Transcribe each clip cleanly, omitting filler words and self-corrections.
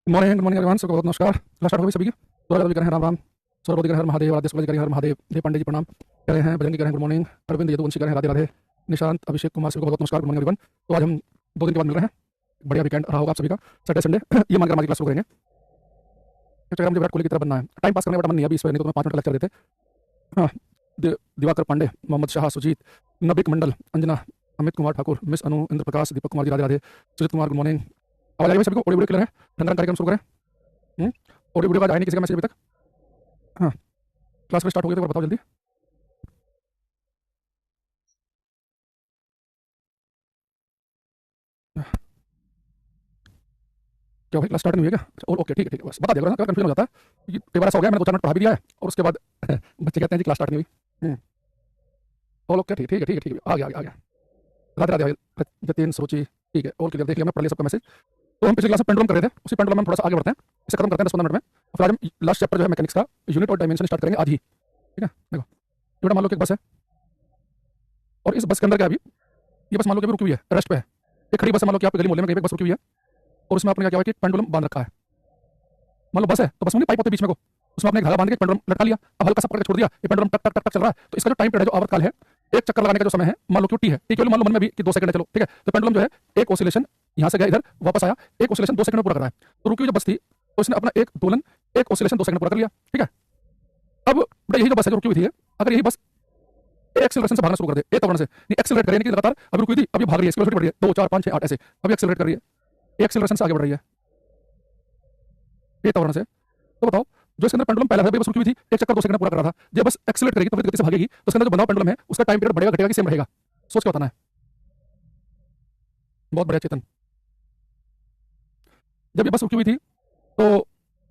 Good morning everyone, सबको बहुत नमस्कार। क्लास स्टार्ट हो गई सभी की। दूसरा कर रहे हैं राम राम। सौरभ कर हर महादेव, आद्य कर हर महादेव, देव पांडे जी प्रणाम कर रहे हैं, बजरंगी कर रहे हैं गुड मॉर्निंग, अरविंद यदुवंशी कर रहे हैं राधे राधे, निशांत अभिषेक कुमार सबको बहुत नमस्कार, गुड मॉर्निंग एवरीवन। तो आज हम 2 दिन के बाद मिल रहे हैं। बढ़िया वीकेंड रहा होगा आप सभी का, सैटरडे संडे ये मानकर हमारी क्लास शुरू करेंगे। इंस्टाग्राम मुझे विराट कोहली की तरह बनना है, टाइम पास करने का मन नहीं है अभी, इस वजह नहीं तो मैं 5 मिनट का लेक्चर देते। हाँ, दिवाकर पांडे, मोहम्मद शाह, सुजीत, नबिक मंडल, अंजना, अमित कुमार ठाकुर, मिस अनु, इंद्र प्रकाश, दीपक कुमार जी राधे राधे, सुजीत कुमार गुड मॉर्निंग। आवाज आई सभी को? ऑडियो वीडियो क्लियर है? ढंग कार्यक्रम शुरू करें। ऑडियो वीडियो का आया नहीं किसी का मैसेज अभी तक? हाँ, क्लास में स्टार्ट हो गई तो एक बार बताओ जल्दी। क्या भाई क्लास स्टार्ट नहीं हुई है क्या? अच्छा, और ओके ठीक है ठीक है, बस बता दिया करो ना, कंफ्यूजन हो जाता है क्योंकि कई बार ऐसा हो गया, मैंने 2-4 मिनट पढ़ा भी दिया है और उसके बाद बच्चे कहते हैं जी क्लास स्टार्ट नहीं हुई। और ओके ठीक ठीक है ठीक है ठीक है, आ गया आ गया आ गया। राधे राधे भाई, जतिन सोची ठीक है, और क्लियर देख लिया मैं, पढ़ लिया सबका मैसेज। तो हम पिछले क्लास में पेंडुलम कर रहे थे, उसी पेंडुलम में हम थोड़ा सा आगे बढ़ते हैं, इसे खत्म करते हैं 10-15 मिनट में। फिर आज हम लास्ट चैप्टर जो है मैकेनिक्स का यूनिट और डायमेंशन स्टार्ट करेंगे आज ही, ठीक है। देखो ये मान लो कि एक बस है और इस बस के अंदर क्या है अभी, ये बस मान लो कि अभी रुकी हुई है, रेस्ट पे है। एक खड़ी बस है, मान लो कि आपके गली मोहल्ले में कहीं पे बस रुकी हुई है और उसमें आपने क्या किया कि पेंडुलम बांध रखा है। मान लो बस है तो बस में पाइप होते हैं बीच में को, उसमें आपने एक धागा बांध के पेंडुलम लटका लिया, अब हल्का सा पकड़ के छोड़ दिया, ये पेंडुलम टक टक टक टक चल रहा है। तो इसका जो टाइम पीरियड है, जो आवर्तकाल है, एक चक्कर लगाने का जो समय है, मान लो कि टी है, टी केवल मान लो मन में भी कि 2 सेकंड है, चलो ठीक है। तो पेंडुलम जो है एक ऑसिलेशन यहाँ से गया इधर वापस आया, एक ऑसिलेशन 2 सेकंड में पूरा कर रहा है। तो रुकी हुई जो बस थी तो इसने अपना एक दोलन एक ऑसिलेशन 2 सेकंड में पूरा कर लिया, ठीक है। अब बेटा यही जो बस है जो रुकी हुई थी, अगर यही बस एक्सेलरेशन से भागना शुरू कर दे, एक त्वरण से नहीं एक्सेलरेट करे, लगातार अब रुकी हुई थी, अभी भाग रही है, इसकी वेलोसिटी बढ़ रही है 2 4 5 6 8 ऐसे, अभी एक्सेलरेट कर रही है, एक्सेलरेशन से आगे बढ़ रही है ये त्वरण से। तो बताओ जो इसके अंदर पेंडुलम पहला था, बस रुकी हुई थी, एक चक्कर 2 सेकंड में पूरा कर रहा था, जब बस एक्सेलरेट करेगी तो गति से भागेगी, तो इसके अंदर जो बंधा पेंडुलम है उसका टाइम पीरियड बढ़ेगा घटेगा कि सेम रहेगा? सोच के बताना है। बहुत बढ़िया चेतन। जब ये बस रुकी हुई थी तो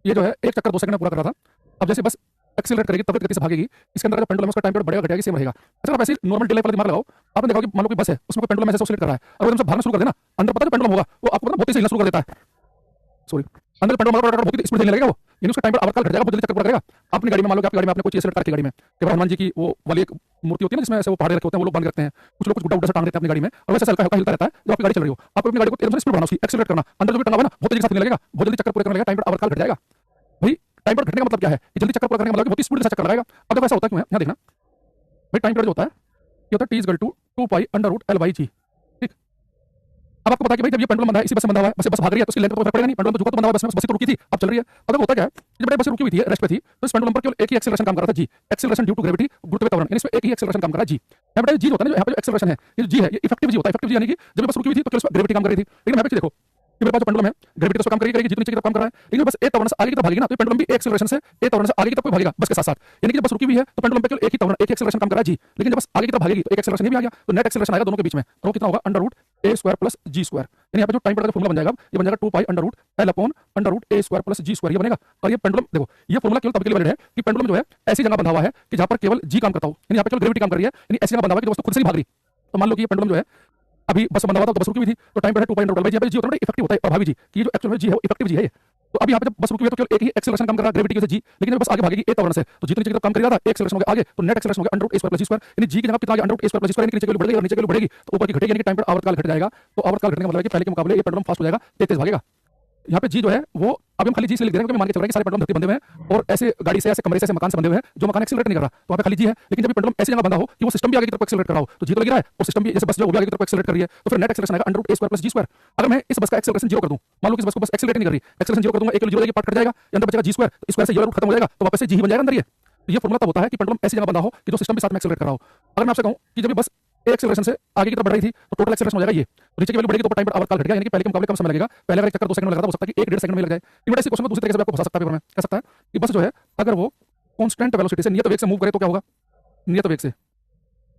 ये जो है एक चक्कर 2 सेकंड में पूरा कर रहा था, अब जैसे बस एक्सेलरेट करेगी तब गति से भागेगी, इसके अंदर जो पेंडुलम है उसका टाइम पीरियड बढ़ेगा घटेगा कि सेम रहेगा? अच्छा आप ऐसे नॉर्मल डिले वाला दिमाग लगाओ, आपने देखा कि मान लो कि बस है उसमें कोई पेंडुलम ऐसे ऑसिलेट कर रहा है, और एकदम से भागना शुरू कर देना, अंदर पता है पेंडुलम होगा वो आपको पता बहुत तेज हिलना शुरू कर देता है, सॉरी अंदर पेट्रोल मारो बहुत स्पीड चलने लगेगा वो, यानी उसका टाइम पर आवर्तकाल घट जाएगा, बहुत जल्दी चक्कर पूरा करेगा। अपनी गाड़ी में मान लो कि आपकी गाड़ी में आपने कोई चीज सेलेक्ट करके गाड़ी में कि हनुमान जी की वो वाली एक मूर्ति होती है ना जिसमें ऐसे वो पहाड़े रखे होते हैं, वो लोग बांध रखते हैं, कुछ लोग कुछ गुड्डा उड्डा से टांग देते हैं अपनी गाड़ी में, और वैसे हल्का हल्का हिलता रहता है जब आपकी गाड़ी चल रही हो, आपको अपनी गाड़ी को एकदम से स्पीड बढ़ाना, उसकी एक्सेलरेट करना, अंदर जो भी टंगा हुआ है ना बहुत तेजी से चलने लगेगा, बहुत जल्दी चक्कर पूरा करने लगेगा, टाइम पर आवर्तकाल घट जाएगा। भाई टाइम पर घटने का मतलब क्या है कि जल्दी चक्कर पूरा करने का मतलब बहुत स्पीड से चक्कर लगाएगा। अब देखो ऐसा होता है क्यों है, यहाँ देखना भाई, टाइम पीरियड जो होता है ये होता है T=2 π√L/g, ठीक। अब आपको पता है कि भाई जब ये पेंडुलम बंधा है, इसी बस से बंधा हुआ है, बस भाग रही है तो उसकी लेंथ पर कोई फर्क पड़ेगा नहीं, पेंडुलम तो झुका तो बंधा हुआ है, बस तो रुकी थी, अब चल रही है। अब देखो होता क्या है कि जब बस रुकी हुई थी, रेस्ट पे थी, तो इस पेंडुलम पर केवल एक ही एक्सेलरेशन काम कर रहा था, जी, एक्सेलरेशन ड्यू टू ग्रेविटी, गुरुत्वाकर्षण त्वरण, यानी इसमें एक ही एक्सेलरेशन काम कर रहा है, जी। यहाँ पे जी होता है ना, जो यहाँ पे जो एक्सेलरेशन है, ये जी है, ये इफेक्टिव जी होता है, इफेक्टिव जी यानी कि जब बस रुकी हुई थी तो केवल ग्रेविटी काम कर रही थी, लेकिन यहाँ पे देखो कि मेरे पास जो पेंडुलम है ग्रेविटी तो काम करेगी, जितनी नीचे की तरफ काम कर रहा है, लेकिन बस एक त्वरण से आगे की तरफ भागेगी ना, तो पेंडुलम भी एक एक्सेलरेशन से एक त्वरण से आगे की तरफ भागेगा बस के साथ साथ, यानी कि जब बस रुकी हुई है तो पेंडुलम पे केवल एक ही त्वरण एक एक्सेलरेशन काम कर रहा है, जी, लेकिन जब बस आगे की तरफ भागेगी तो एक एक्सेलरेशन भी आ गया, तो नेट एक्सेलरेशन आएगा दोनों के बीच में, और वो कितना होगा √a² + g², यानी यहाँ पे जो टाइम पीरियड का फॉर्मूला बन जाएगा ये बन जाएगा 2π√L/a² + g², ये बनेगा। और ये पेंडुलम देखो ये फॉर्मूला केवल तब के लिए वैलिड है कि पेंडुलम जो है ऐसी जगह बंधा हुआ है कि जहां पर केवल जी काम करता हो, यानी यहाँ पे केवल ग्रेविटी काम कर रही है, यानी ऐसी जगह बंधा हुआ है कि वस्तु खुद से नहीं भाग रही। तो मान लो कि ये पेंडुलम जो है अभी बस बंधा हुआ था तो बस रुकी हुई थी, तो टाइम पीरियड 2π√L/g, यहाँ पे जी होता है इफेक्टिव होता है प्रभावी जी, कि ये जो एक्चुअल में जी है वो इफेक्टिव जी है ये। तो अभी यहाँ पे जब बस रुकी हुई है तो केवल एक ही एक्सेलरेशन काम कर रहा है ग्रेविटी की वजह से जी, लेकिन जब बस आगे भागेगी एक त्वरण से तो जितनी जगह काम कर रहा था एक एक्सेलरेशन हो गया आगे, तो नेट एक्सेलरेशन हो गया √a² + g², यानी जी की जगह कितना आ गया √a² + g², यानी नीचे की वैल्यू बढ़ेगी और नीचे की वैल्यू बढ़ेगी तो ऊपर की घटेगी, यानी कि टाइम पर आवर्तकाल घट जाएगा। तो आवर्तकाल घटने का मतलब है कि पहले के मुकाबले ये पेंडुलम फास्ट हो जाएगा, तेज भागेगा। यहाँ पे जी जो है वो अभी हम खाली जी से लिख दे रहे हैं क्योंकि मान के चल रहे हैं कि सारे पेंडुलम धरती बंधे हुए हैं और ऐसे गाड़ी से ऐसे कमरे से ऐसे मकान से बंधे हुए हैं जो मकान एक्सेलरेट नहीं कर रहा, तो वहाँ पे खाली जी है। लेकिन जब पेंडुलम ऐसी जगह बंधा हो कि वो सिस्टम भी आगे की तरफ एक्सेलरेट कर रहा हो तो जी तो लग रहा है और सिस्टम भी जैसे बस जो भी आगे की तरफ एक्सेलरेट कर रही है, तो फिर नेट एक्सेलरेशन आएगा √a² + g²। अगर मैं इस बस का एक्सेलरेशन 0 कर दूं, मान लो कि इस बस को बस एक्सेलरेट नहीं कर रही, एक्सेलरेशन 0 कर दूंगा, एक 0 जाएगी, पार्ट कट जाएगा, अंदर बचेगा g², तो स्क्वायर से ये रूट खत्म हो जाएगा, तो वापस से जी ही बन जाएगा अंदर ये। तो ये फॉर्मूला तब होता है कि पेंडुलम ऐसी जगह बंधा हो कि जो सिस्टम भी साथ में एक्सेलरेट कर रहा हो। अगर मैं आपसे कहूं कि जब बस एक एक्सेलरेशन से आगे की तरफ बढ़ रही थी तो टोटल एक्सेलरेशन हो जाएगा ये, तो नीचे की वैल्यू बढ़ेगी तो टाइम पर आवर्तकाल घट गया, यानी कि पहले के मुकाबले कम समय लगेगा, पहले अगर एक चक्कर 2 सेकंड में लगा था हो सकता है कि 1-1.5 सेकंड में लग जाए। इनमें ऐसे क्वेश्चन में दूसरे तरीके से आपको फंसा सकता है पेपर में, कह सकता है कि बस जो है अगर वो कांस्टेंट वेलोसिटी से नियत वेग से मूव करे तो क्या होगा, नियत वेग से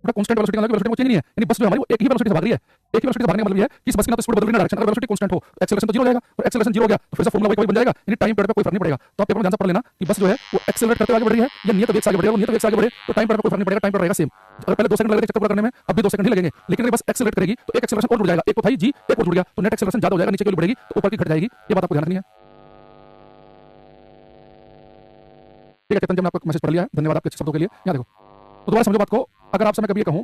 बड़ा कांस्टेंट वेलोसिटी का वेलोसिटी चेंज नहीं है, यानी बस जो हमारी वो एक ही वेलोसिटी से भाग रही है, एक ही वेलोसिटी से भागने का मतलब ये है कि इस बस की ना तो स्पीड बदल रही है ना डायरेक्शन, अगर वेलोसिटी कांस्टेंट हो एक्सेलरेशन तो 0 हो जाएगा, और एक्सेलरेशन 0 हो गया तो फिर से फॉर्मूला वही बन जाएगा, यानी टाइम पीरियड पे कोई फर्क नहीं पड़ेगा। तो आप पेपर में ध्यान से पढ़ लेना कि बस जो है वो एक्सेलरेट करते आगे बढ़ रही है या नियत वेग से आगे बढ़ रही है, नियत वेग से आगे बढ़े तो टाइम पीरियड पे कोई फर्क नहीं पड़ेगा, टाइम पीरियड रहेगा सेम। अगर पहले 2 सेकंड लगे थे चक्कर पूरा करने में, अब भी 2 सेकंड ही लगेंगे, लेकिन अगर बस एक्सेलरेट करेगी तो एक एक्सेलरेशन और जुड़ जाएगा, एक तो था जी एक और जुड़ गया, तो नेट एक्सेलरेशन ज्यादा हो जाएगा, नीचे की वैल्यू बढ़ेगी तो ऊपर की घट जाएगी, ये बात आपको ध्यान रखनी है। ठीक है चेतन जी, मैंने आपको मैसेज पढ़ लिया है, धन्यवाद आपके अच्छे शब्दों के लिए। यहाँ देखो तो दोबारा समझो बात को, अगर आपसे मैं कभी ये कहूँ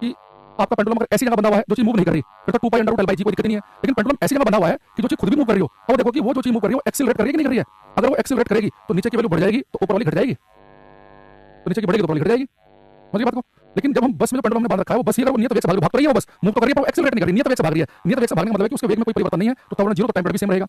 कि आपका पेंडुलम अगर ऐसी जगह बंधा हुआ है जो चीज मूव नहीं कर रही, फिर तो 2 pi under root l by g कोई दिक्कत नहीं है। लेकिन पेंडुलम ऐसी जगह बंधा हुआ है कि जो चीज खुद भी मूव कर रही हो, और देखो कि वो जो चीज मूव कर रही है वो एक्सीलरेट कर रही है कि नहीं कर रही है। अगर वो एक्सीलरेट करेगी तो नीचे की वैल्यू बढ़ जाएगी, तो ऊपर वाली घट जाएगी, तो नीचे की बढ़ेगी तो ऊपर वाली घट जाएगी। समझिए बात को। लेकिन जब हम बस में जो पेंडुलम हमने बांध रखा है वो बस ही अगर वो नियत वेग से भाग रही है, वो बस मूव तो कर रही है पर एक्सीलरेट नहीं कर रही, नियत वेग से भाग रही है। नियत वेग से भागने का मतलब है कि उसके वेग में कोई परिवर्तन नहीं है, तो तब जीरो, तो टाइम पीरियड भी सेम रहेगा।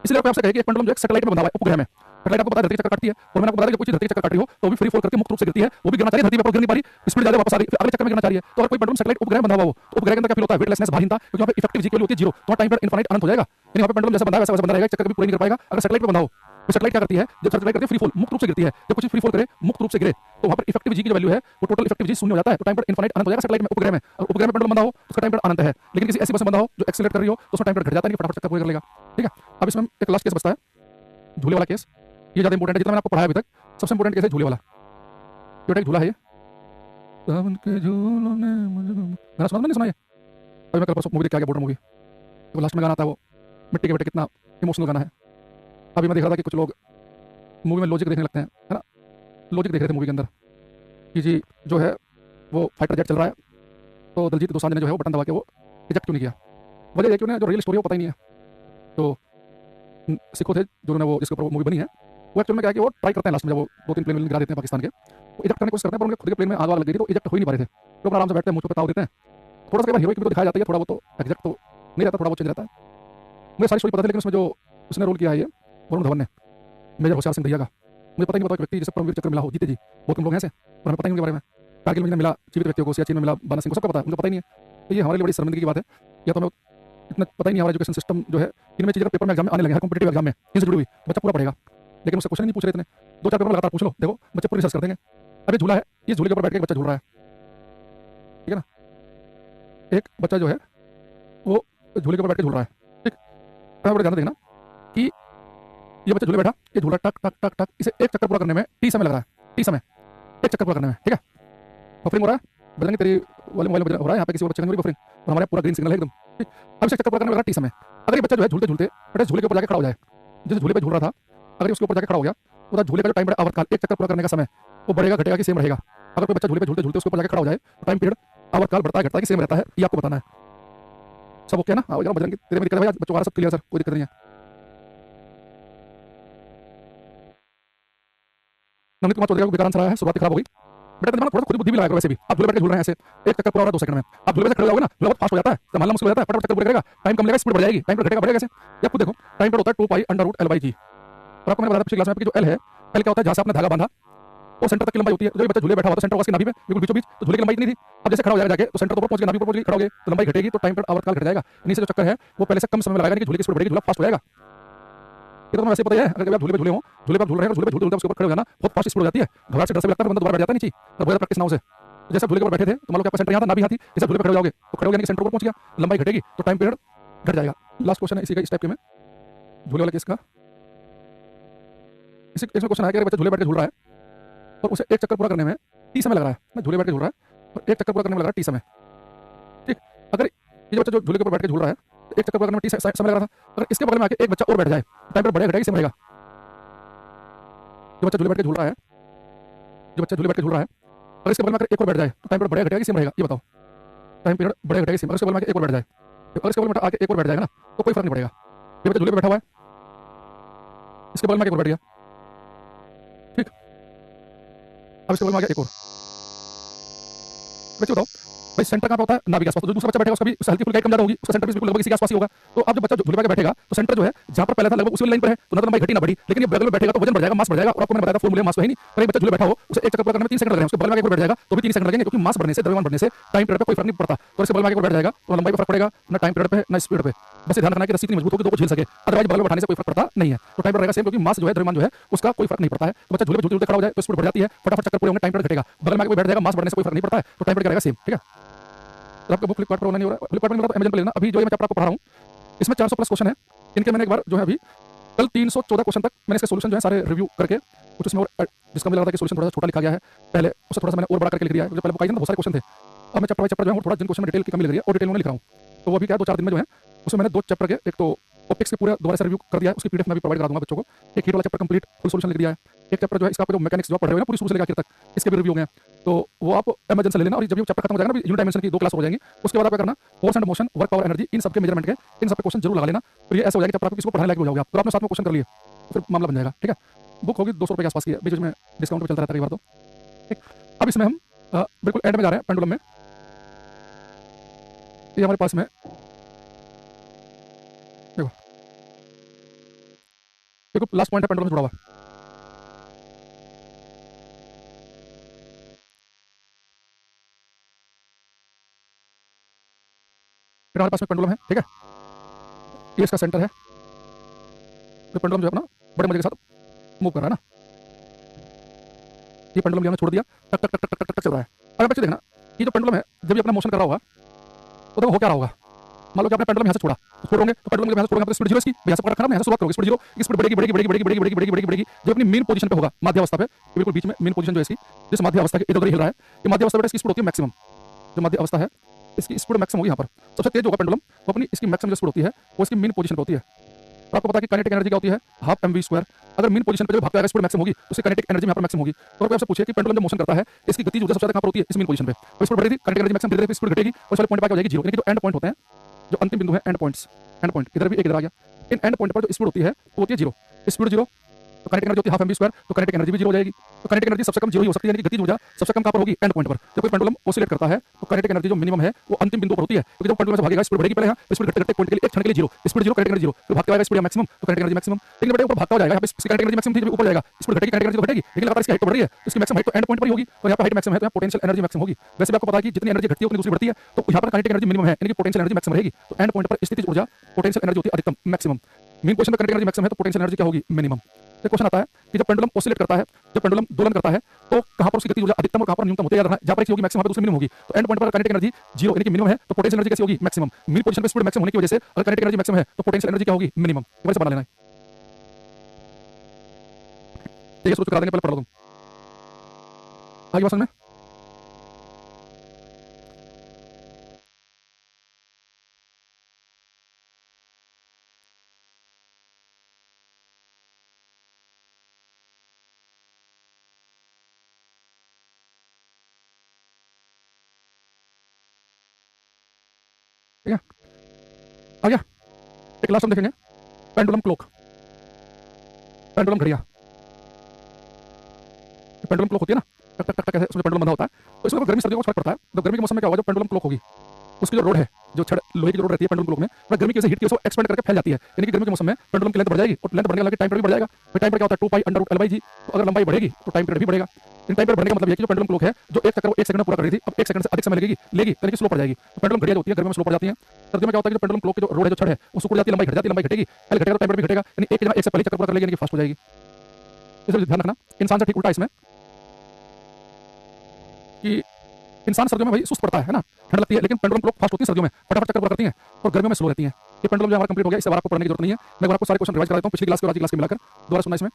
इसलिए आपसे कहे कि एक पेंडुलम जो एक सैटेलाइट में बंधा हुआ है, उपग्रह में, सैटेलाइट आपको पता है धरती चक्कर काटती है, और मैंने आपको बताया कि कोई चीज धरती चक्कर काट रही हो तो भी फ्री फॉल करके मुक्त रूप से गिरती है, वो भी गिरना चाहिए, धरती पर गिर नहीं पा रही, स्पीड ज्यादा वापस आ रही है, अगले चक्कर में गिरना चाहिए। तो अगर कोई पेंडुलम सैटेलाइट उपग्रह बंधा हुआ हो तो उपग्रह के अंदर क्या फील होता है, वेटलेसनेस, भारीनता, क्योंकि वहां पे इफेक्टिव जी की वैल्यू होती है जीरो, तो टाइम पीरियड इनफाइनाइट अनंत हो जाएगा। यानी वहां पे पेंडुलम जैसा बंधा है वैसा बंधा रहेगा, चक्कर कभी पूरा नहीं कर पाएगा। अगर सैटेलाइट पे बंधा हो तो सैटेलाइट क्या करती है, जब सैटेलाइट करती है फ्री फॉल, मुक्त रूप से गिरती है, जब कुछ फ्री फॉल करे मुक्त रूप से गिरे तो वहां पर इफेक्टिव जी की जो वैल्यू है वो टोटल इफेक्टिव जी शून्य हो जाता है, तो टाइम पीरियड इनफाइनाइट अनंत हो जाएगा सैटेलाइट में, उपग्रह में। और उपग्रह में पेंडुलम बंधा हो तो उसका टाइम पीरियड अनंत है। लेकिन किसी ऐसी बस में बंधा हो जो एक्सीलरेट कर रही हो तो उसका टाइम पीरियड घट जाता है, फटाफट चक्कर पूरा कर लेगा। ठीक है, अब इसमें एक लास्ट केस बचता है, झूले वाला केस। ये ज्यादा इंपॉर्टेंट है, जितना मैंने आपको पढ़ाया अभी तक सबसे इंपॉर्टेंट केस है झूले वाला। ये एक झूला है, ये सावन के झूलों ने मुझे गाना सुना नहीं, सुना ये अभी मैं कल परसों मूवी देख के आ गया, बॉर्डर मूवी, तो लास्ट में गाना आता है वो मिट्टी के बेटे, कितना इमोशनल गाना है। अभी मैं देख रहा था कि कुछ लोग मूवी में लॉजिक देखने लगते हैं, है ना, लॉजिक देख रहे थे मूवी के अंदर कि जी जो है वो फाइटर जेट चल रहा है, तो दलजीत दोसांझ ने जो है वो बटन दबा के वो इजेक्ट क्यों नहीं किया। वजह ये क्यों नहीं, जो रियल स्टोरी है वो पता ही नहीं है। तो सिखो थे जिन्होंने वो जिसके ऊपर मूवी बनी है, वो एक्चुअल में क्या है कि वो ट्राई करते हैं लास्ट में, जब वो 2-3 प्लेन गिरा देते हैं पाकिस्तान के, वो इजेक्ट करने की कोशिश करते हैं, पर उनके खुद के प्लेन में आग लग गई थी तो इजेक्ट हो ही नहीं पा रहे थे। लोग आराम से बैठते हैं, मुझ पर ताव देते हैं। थोड़ा सा हीरो की तो दिखाया जाता है, थोड़ा वो तो एग्जैक्ट तो नहीं रहता, थोड़ा वो चेंज रहता है। मुझे सारी स्टोरी पता थी, लेकिन उसमें जो उसने रोल किया है ये वरुण धवन ने, मेजर होशियार सिंह भैया का, मुझे पता ही नहीं पता, एक व्यक्ति जिसे परमवीर चक्र मिला हो, जीते जी, बहुत कम लोग हैं ऐसे, और हमें पता ही नहीं उनके बारे में। कारगिल में मिला जीवित व्यक्तियों को, सियाचिन में मिला बाना सिंह को, सबका पता है, मुझे पता ही नहीं है। तो ये हमारे लिए बड़ी शर्मिंदगी की बात है, या तो हमें इतना पता ही नहीं, हमारा एजुकेशन सिस्टम जो है इनमें चीज़ें पेपर में एग्जाम में आने लगे, हर कॉम्पिटेटिव एग्जाम में इनसे जुड़ी हुई बच्चा पूरा पढ़ेगा, लेकिन उससे क्वेश्चन नहीं पूछ रहे इतने, 2-4 पेपर लगातार पूछ लो, देखो बच्चे पूरी रिसर्च कर देंगे। अरे झूला है, ये झूले के ऊपर बैठ के बच्चा झूल रहा है, ठीक है ना, एक बच्चा जो है वो झूले के ऊपर बैठ के झूल रहा है। ठीक, बड़े ध्यान देखना कि ये बच्चा झूले बैठा, ये झूला टक टक टक टक, इसे एक चक्कर पूरा करने में टी समय लग रहा है, टी समय एक चक्कर पूरा करने में। ठीक है, बफरिंग हो रहा है, बजरंगी तेरी वाले मोबाइल में हो रहा है, यहाँ पे किसी और बच्चे का नहीं बफरिंग, और हमारे पूरा ग्रीन सिग्नल है एकदम। ठीक, अब इसे चक्कर पूरा करने में लग रहा है टी समय। अगर ये बच्चा जो है झूलते झूलते बड़े झूले के ऊपर जाके खड़ा हो जाए, जिस झूले पे झूल रहा था, अगर उसके ऊपर जाके खड़ा हो गया तो झूले का जो टाइम बढ़ा आवर्तकाल, एक चक्कर पूरा करने का समय वो बढ़ेगा घटेगा कि सेम रहेगा। अगर कोई बच्चा झूले पे झूलते झूलते उसके ऊपर जाके खड़ा हो जाए तो टाइम पीरियड आवर्तकाल बढ़ता है घटता है कि सेम रहता है, ये आपको बताना है। सब ओके है ना, बजरंगी तेरे में दिक्कत है बच्चों, सब क्लियर सर, कोई दिक्कत नहीं है। नवनीत कुमार चौधरी को बेकार आंसर आया है, शुरुआत खराब हो गई। बेटा दिमाग थोड़ा खुद बुद्धि भी लगाएगा, वैसे भी आप झूले बैठ के झूल रहे हैं ऐसे, एक चक्कर पूरा हो रहा है 2 सेकंड में, आप झूले पे खड़े हो ना, झूला बहुत फास्ट हो जाता है, संभालना मुश्किल हो जाता है, फटाफट चक्कर पूरा करेगा, टाइम कम लगेगा, स्पीड बढ़ जाएगी, टाइम घटेगा बढ़ेगा कैसे, या खुद देखो टाइम पर होता है 2 pi under root l by g. और आपको मैंने बताया पिछली क्लास में कि जो एल है, एल क्या होता है, जहां से आपने धागा बांधा और सेंटर तक की लंबाई होती है। जो बच्चा झूले बैठा हुआ था, सेंटर उसकी नाभि में बिल्कुल बीचों बीच, तो झूले की लंबाई इतनी थी, अब जैसे खड़ा हो जाएगा जाके तो सेंटर तो ऊपर पहुंच गया, नाभि ऊपर पहुंच गई, खड़ा हो गए तो लंबाई घटेगी, तो टाइम पर आवर्तकाल घट जाएगा। नीचे जो चक्कर है वो पहले से कम समय में लगाएगा, झूले की स्पीड बढ़ेगी, झूला फास्ट हो जाएगा। ये तो वैसे पता ही है, अगर आप झूले पे झूले हो, झूले पे झूल रहे हैं, झूले पे झूलते उसके ऊपर खड़े हो जाना बहुत फास्ट स्पीड हो जाती है, घबराहट से डर से लगता है, बंदा दोबारा बैठ जाता नहीं, तो बहुत प्रैक्टिस ना हो से। जैसे झूले के ऊपर बैठे थे तो मान लो कि आपका सेंटर यहाँ था, नाभि यहाँ थी, जैसे झूले पे खड़े हो जाओगे तो खड़े हो जाने के सेंटर ऊपर पहुंच गया, लंबाई घटेगी तो टाइम पीरियड घट जाएगा। लास्ट क्वेश्चन है इसी का, इस टाइप के में झूले वाला केस का, इसमें क्वेश्चन है कि बच्चा झूले बैठ के झूल रहा है और उसे एक चक्कर पूरा करने में 30 समय लग रहा है, झूले बैठ के झूल रहा है और एक चक्कर पूरा करने में लग रहा है 30 समय। ठीक, अगर ये बच्चा जो झूले के ऊपर बैठ के झूल रहा है एक चक्कर पूरा करने में 30 समय लग रहा था, अगर इसके बगल में आके एक बच्चा और बैठ जाए टाइम पर बढ़ेगा घटेगा सेम रहेगा। जो बच्चा झूले बैठ के झूल रहा है, जो बच्चा झूले बैठ के झूल रहा है, अगर इसके बगल में एक और बैठ जाए तो टाइम पर बढ़ेगा घटेगा सेम रहेगा, ये बताओ, टाइम पीरियड बढ़ेगा घटेगा सेम। अगर इसके बगल में एक और बैठ जाए, अगर इसके बगल में आके एक और बैठ जाएगा ना तो कोई फर्क नहीं पड़ेगा। ये बच्चा झूले पे बैठा हुआ है, इसके बगल में एक और बैठ गया, ठीक, अब इसके बगल में आ गया एक और, बच्चे बताओ भाई सेंटर कहाँ पे होता है, नाभि के आसपास, तो जो दूसरा बच्चा बैठेगा उसका भी उससे हल्की फुल्की कम ज्यादा होगी, उसका सेंटर भी बिल्कुल लगभग इसी के आसपास ही होगा। तो अब जब बच्चा झूले पे बैठेगा तो सेंटर जो है जहां पर पहले था लगभग उसी लाइन पर है, तो ना लंबाई घटी ना बढ़ी, लेकिन ये बगल में बैठेगा तो वजन बढ़ जाएगा, मास बढ़ जाएगा। और आपको मैंने बताया था फॉर्मूला मास तो है नहीं, पर एक बच्चा झूले बैठा हो उसे एक चक्कर पूरा करने में 3 सेकंड लग रहे हैं, उसके बगल में एक और बैठ जाएगा तो भी 3 सेकंड लगेंगे, क्योंकि मास बढ़ने से, द्रव्यमान बढ़ने से टाइम पीरियड पे कोई फर्क नहीं पड़ता। तो इसके बगल में एक और बैठ जाएगा तो लंबाई पर फर्क पड़ेगा, ना टाइम पीरियड पे ना स्पीड पे। बस ध्यान रखना कि रस्सी इतनी मजबूत होगी दो को झेल सके, अदरवाइज बगल में बैठाने से कोई फर्क पड़ता नहीं है, तो टाइम पर रहेगा सेम, क्योंकि मास जो है, द्रव्यमान जो है उसका कोई फर्क नहीं पड़ता है। तो बच्चा झूले पे झूलते खड़ा हो जाए तो स्पीड बढ़ जाती है, फटाफट चक्कर पूरे होंगे, टाइम पीरियड घटेगा, बगल में आके बैठ जाएगा, मास बढ़ने से कोई फर्क नहीं पड़ता है, तो टाइम पीरियड रहेगा सेम। ठीक है, आपका बुक फ्लिपकार्ट पर ऑनलाइन हो रहा है, फ्लिपकार्ट में अमेज़न पर लेना। अभी जो मैं चैप्टर आपको पढ़ा रहा हूँ इसमें 400 प्लस क्वेश्चन है, इनके मैंने एक बार जो है अभी कल 314 क्वेश्चन तक मैंने इसके सॉल्यूशन जो है सारे रिव्यू करके, कुछ उसमें और जिसका मुझे लगा था कि सॉल्यूशन थोड़ा सा छोटा लिखा गया है, पहले उससे थोड़ा सा मैंने और बड़ा करके लिख दिया है, जो पहले बुक आई थी ना बहुत सारे क्वेश्चन थे, अब मैं चैप्टर बाय चैप्टर जो है थोड़ा जिन क्वेश्चन में डिटेल की कमी लग रही है और डिटेल में लिख रहा हूँ। तो वो भी क्या 2-4 दिन में जो है उसमें मैंने 2 चैप्टर के, एक तो ऑप्टिक्स के पूरा दोबारा से रिव्यू कर दिया है, उसकी पीडीएफ में भी प्रोवाइड करा दूंगा बच्चों को, एक हीट वाला चैप्टर कंप्लीट फुल सॉल्यूशन लिख दिया है, एक चैप्टर जो है इसका आपको जो मैकेनिक्स जो आप पढ़ रहे हो ना पूरी शुरू से लेकर आखिर तक, इसके भी रिव्यू हो गए हैं, तो वो आप अमेजन से ले लेना। और जब ये चैप्टर खत्म हो जाएगा ना, यूनिट डायमेंशन की 2 क्लास हो जाएंगी, उसके बाद आप क्या करना, force and motion, work, power, energy, इन सबके मेजरमेंट के इन सब पे क्वेश्चन जरूर लगा लेना। तो ये ऐसा हो जाएगा कि चैप्टर आपको किसी को पढ़ाने लायक हो जाओगे आप, तो आपने साथ में क्वेश्चन कर लिए तो फिर मामला बन जाएगा। ठीक है, बुक होगी 200 रुपये के आसपास की है, बीच में डिस्काउंट पे चलता रहता है कई बार तो। ठीक, अब इसमें हम बिल्कुल एंड में जा रहे हैं पेंडुलम में। ये हमारे पास में देखो, देखो लास्ट पॉइंट है पेंडुलम से जुड़ा हुआ। फिर हमारे पास में पेंडुलम है, ठीक है, ये इसका सेंटर है। तो पेंडुलम जो है अपना बड़े मजे के साथ मूव कर रहा है ना, ये पेंडुलम जो हमने छोड़ दिया, टक टक टक टक टक टक चल रहा है। अगर बच्चे देखना, ये जो पेंडुलम है जब ये अपना मोशन कर रहा होगा तो देखो हो क्या रहा होगा। मान लो कि आपने पेंडुलम यहाँ से छोड़ा, तो छोड़ोगे तो पेंडुलम यहाँ से छोड़ोगे, स्पीड जीरो इसकी यहाँ से पकड़ रखा ना, यहाँ से शुरुआत करोगे, स्पीड जीरो, स्पीड बढ़ेगी बढ़ेगी बढ़ेगी बढ़ेगी बढ़ेगी बढ़ेगी बढ़ेगी बढ़ेगी, जो अपनी मेन पोजीशन पे होगा, माध्यावस्था पे, बिल्कुल बीच में मेन पोजीशन जो है इसकी, जिस माध्यावस्था के इधर उधर हिल रहा है, ये माध्यावस्था पे इसकी स्पीड होती है मैक्सिमम। जो मध्य अवस्था है इसकी स्पीड मैक्सिमम होगी यहाँ पर, सबसे तेज होगा पेंडुलम, वो अपनी इसकी मैक्सिमम जो स्पीड होती है वो इसकी मेन पोजीशन पे होती है। तो आपको पता है कि काइनेटिक एनर्जी क्या होती है, हाफ mv²। अगर मेन पोजीशन पे जो भागता है स्पीड मैक्सिमम होगी तो उसकी काइनेटिक एनर्जी यहाँ पर मैक्सिमम होगी। तो कोई आपसे पूछे कि पेंडुलम जब मोशन करता है इसकी गति ऊर्जा सबसे ज्यादा कहाँ पर होती है, इस मेन पोजीशन पे। तो स्पीड बढ़ेगी, काइनेटिक एनर्जी मैक्सिमम, धीरे-धीरे स्पीड घटेगी और सारे पॉइंट पे आ जाएगी जीरो। यानी कि जो एंड पॉइंट होते हैं, जो अंतिम बिंदु है, एंड पॉइंट्स, एंड पॉइंट इधर भी एक इधर आ गया, इन एंड पॉइंट पर जो स्पीड होती है वो होती है जीरो। स्पीड जीरो तो काइनेटिक एनर्जी होती है हाफ mv², तो काइनेटिक एनर्जी भी जीरो हो जाएगी। तो काइनेटिक एनर्जी सबसे कम जीरो ही हो सकती है, यानी कि गति ऊर्जा सबसे कम कहाँ पर होगी, एंड पॉइंट पर। जब कोई पेंडुलम ऑसिलेट करता है तो काइनेटिक एनर्जी जो मिनिमम है वो अंतिम बिंदु पर होती है, क्योंकि जब पेंडुलम से भागेगा स्पीड बढ़ेगी पहले, यहाँ स्पीड घटते घटते पॉइंट के लिए एक क्षण के लिए zero, speed zero, kinetic energy zero, फिर भागते आएगा स्पीड मैक्सिमम, तो काइनेटिक एनर्जी मैक्सिमम। लेकिन बेटे ऊपर भागता हो जाएगा, यहाँ पे इसकी काइनेटिक एनर्जी मैक्सिमम थी, जब ऊपर जाएगा स्पीड घटेगी, काइनेटिक एनर्जी घटेगी, लेकिन लगातार इसकी हाइट तो बढ़ रही है, तो इसकी मैक्सिमम हाइट तो एंड पॉइंट पर ही होगी। तो यहाँ पे हाइट मैक्सिमम है तो यहाँ पोटेंशियल एनर्जी मैक्सिमम होगी। वैसे भी आपको पता है कि जितनी एनर्जी घटती है उतनी दूसरी बढ़ती है, तो यहाँ पर काइनेटिक एनर्जी मिनिमम है, यानी कि पोटेंशियल एनर्जी मैक्सिमम रहेगी। तो एंड पॉइंट पर स्थितिज ऊर्जा पोटेंशियल एनर्जी होती है अधिकतम, मैक्सिमम। मेन पोजीशन पर काइनेटिक एनर्जी मैक्सिमम है तो पोटेंशियल एनर्जी क्या होगी, मिनिमम। तो क्वेश्चन आता है कि जब पेंडुलम ऑसिलेट करता है, जब पेंडुलम दोलन करता है, तो कहां पर उसकी गति ऊर्जा अधिकतम और कहां पर न्यूनतम होती है, याद रखना। जहां पर एक होगी मैक्सिमम, वहां पर दूसरी मिनिमम होगी। तो एंड पॉइंट पर काइनेटिक एनर्जी जीरो यानी कि मिनिमम है, तो पोटेंशियल एनर्जी कैसी होगी, मैक्सिमम। मेन पोजीशन पे स्पीड मैक्सिमम होने की वजह से अगर काइनेटिक एनर्जी मैक्सिमम है तो पोटेंशियल एनर्जी क्या होगी, मिनिमम। एक बार से बना लेना है, ठीक है, सोच करा देंगे, पहले पढ़ लो तुम आगे बात समझ में। ठीक है, आ गया। एक लास्ट हम देखेंगे, पेंडुलम क्लॉक, पेंडुलम घड़ियां। पेंडुलम क्लॉक होती है ना, टक टक टक टक उसमें पेंडुलम बंधा होता है। तो इसमें गर्मी सर्दियों का फर्क पड़ता है। तो गर्मी के मौसम में क्या होगा, जब पेंडुलम क्लॉक होगी उसकी जो रोड है, जो छड़ लोहे की रोड रहती है पेंडुलम क्लॉक में, वह गर्मी की वजह से हीट की वजह से एक्सपेंड करके फैल जाती है। यानी कि गर्मी के मौसम में पेंडुलम की लेंथ बढ़ जाएगी और लेंथ बढ़ने के लगे टाइम पीरियड भी बढ़ जाएगा। फिर टाइम पीरियड क्या होता है, 2π√L/g। तो अगर लंबाई बढ़ेगी तो टाइम पीरियड भी बढ़ेगा। इन टाइम पीरियड बढ़ने का मतलब है कि जो पेंडुलम क्लॉक है, जो एक चक्कर वो 1 सेकंड में पूरा कर रही थी, अब 1 सेकंड से अधिक समय लगेगी, यानी कि स्लो पड़ जाएगी। तो पेंडुलम घड़ियां होती है गर्मी में स्लो पड़ जाती है। सर्दियों में क्या होता है कि जो पेंडुलम क्लॉक की जो रोड है, जो छड़ है, वो सुकुड़ जाती है, लंबाई घट जाती है, लंबाई घटेगी, पहले घटेगा तो टाइम पीरियड भी घटेगा, यानी एक की जगह एक से पहले चक्कर पूरा कर लेगी, यानी कि फास्ट हो जाएगी। इसे ध्यान रखना। इंसान से ठीक उल्टा इसमें कि इंसान सर्दियों में भाई सुस्त पड़ता है ना, ठंड लगती है, लेकिन पेंडुलम क्लॉक फास्ट होती है सर्दियों में, फटाफट चक्कर पूरा करती हैं, और गर्मियों में स्लो रहती हैं। ये पेंडुलम जो हमारा कंप्लीट हो गया, इससे आपको पढ़ने की जरूरत नहीं है। मैं आपको सारे क्वेश्चन रिवाइज करा देता हूं, पिछली क्लास के और आज की क्लास के मिलाकर दोबारा सुनना इसमें।